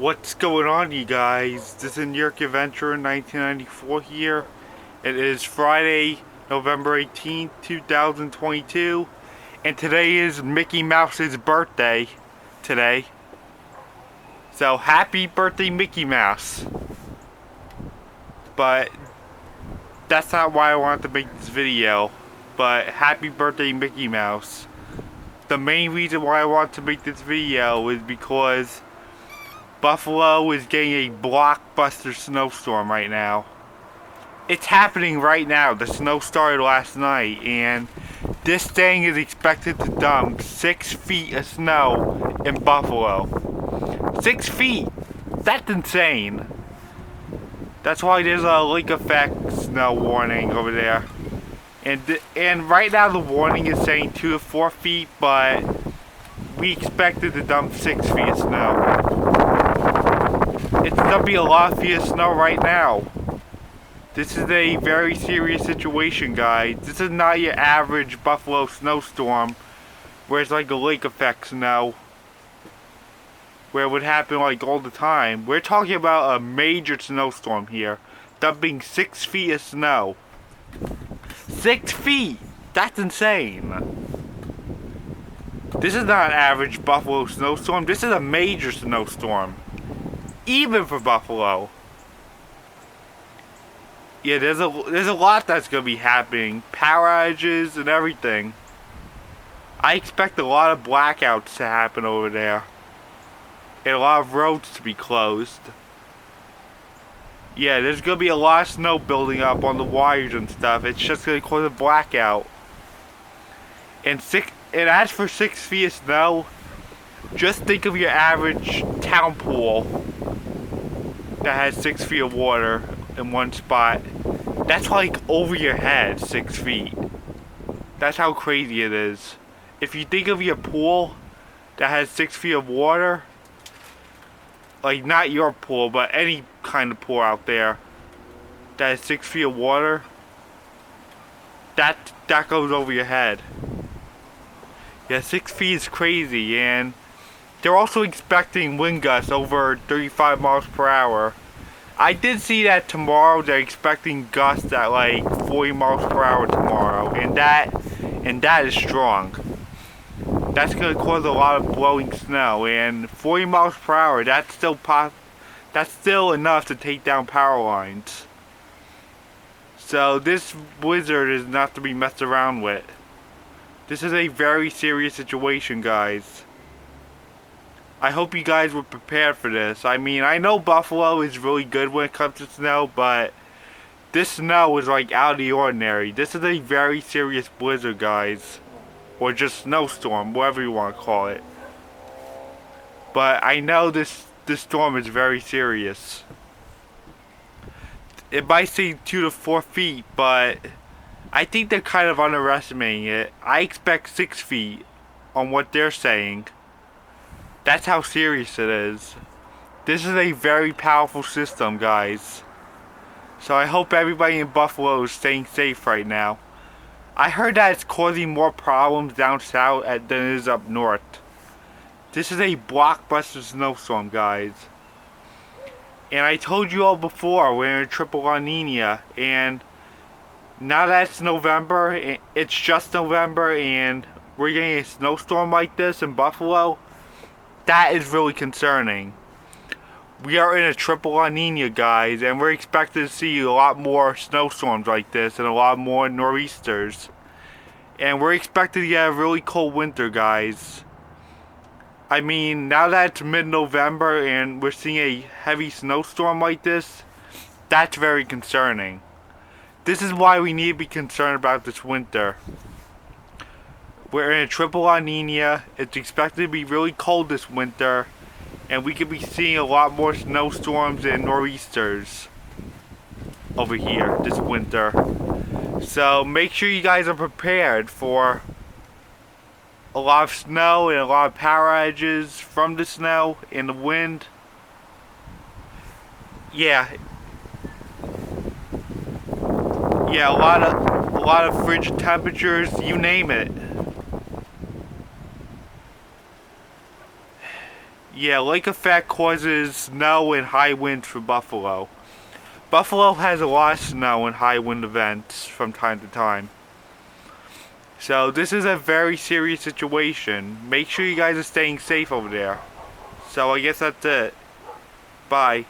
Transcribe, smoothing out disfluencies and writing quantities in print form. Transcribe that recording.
What's going on, you guys? This is New York Adventure 1994 here. It is Friday, November 18th, 2022, and today is Mickey Mouse's birthday today. So happy birthday, Mickey Mouse. But that's not why I wanted to make this video, but happy birthday, Mickey Mouse. The main reason why I want to make this video is because Buffalo is getting a blockbuster snowstorm right now. It's happening right now. The snow started last night, and this thing is expected to dump 6 feet of snow in Buffalo. 6 feet! That's insane. That's why there's a lake effect snow warning over there. And right now the warning is saying 2 to 4 feet, but we expected to dump 6 feet of snow. It's gonna be a lot of feet of snow right now. This is a very serious situation, guys. This is not your average Buffalo snowstorm where it's like a lake effect snow, where it would happen like all the time. We're talking about a major snowstorm here, dumping 6 feet of snow. 6 feet! That's insane. This is not an average Buffalo snowstorm. This is a major snowstorm. Even for Buffalo. Yeah, there's a lot that's gonna be happening. Power outages and everything. I expect a lot of blackouts to happen over there. And a lot of roads to be closed. Yeah, there's gonna be a lot of snow building up on the wires and stuff. It's just gonna cause a blackout. And as for 6 feet of snow, just think of your average town pool that has 6 feet of water in one spot. That's like over your head, 6 feet. That's how crazy it is. If you think of your pool that has 6 feet of water, like not your pool, but any kind of pool out there that has 6 feet of water, that goes over your head. Yeah, 6 feet is crazy, and they're also expecting wind gusts over 35 miles per hour. I did see that tomorrow they're expecting gusts at like 40 miles per hour tomorrow, and that is strong. That's gonna cause a lot of blowing snow, and 40 miles per hour, that's still enough to take down power lines. So this blizzard is not to be messed around with. This is a very serious situation, guys. I hope you guys were prepared for this. I mean, I know Buffalo is really good when it comes to snow, but this snow is like out of the ordinary. This is a very serious blizzard, guys. Or just snowstorm, whatever you want to call it. But I know this storm is very serious. It might say 2 to 4 feet, but I think they're kind of underestimating it. I expect 6 feet on what they're saying. That's how serious it is. This is a very powerful system, guys. So I hope everybody in Buffalo is staying safe right now. I heard that it's causing more problems down south than it is up north. This is a blockbuster snowstorm, guys. And I told you all before, we're in a triple La Nina, and now that it's November, it's just November, and we're getting a snowstorm like this in Buffalo. That is really concerning. We are in a triple La Nina, guys, and we're expected to see a lot more snowstorms like this and a lot more nor'easters. And we're expected to get a really cold winter, guys. I mean, now that it's mid-November and we're seeing a heavy snowstorm like this, that's very concerning. This is why we need to be concerned about this winter. We're in a triple La Nina. It's expected to be really cold this winter, and we could be seeing a lot more snowstorms and nor'easters over here this winter. So make sure you guys are prepared for a lot of snow and a lot of power outages from the snow and the wind. Yeah, a lot of frigid temperatures, you name it. Yeah, lake effect causes snow and high winds for Buffalo. Buffalo has a lot of snow and high wind events from time to time. So this is a very serious situation. Make sure you guys are staying safe over there. So I guess that's it. Bye.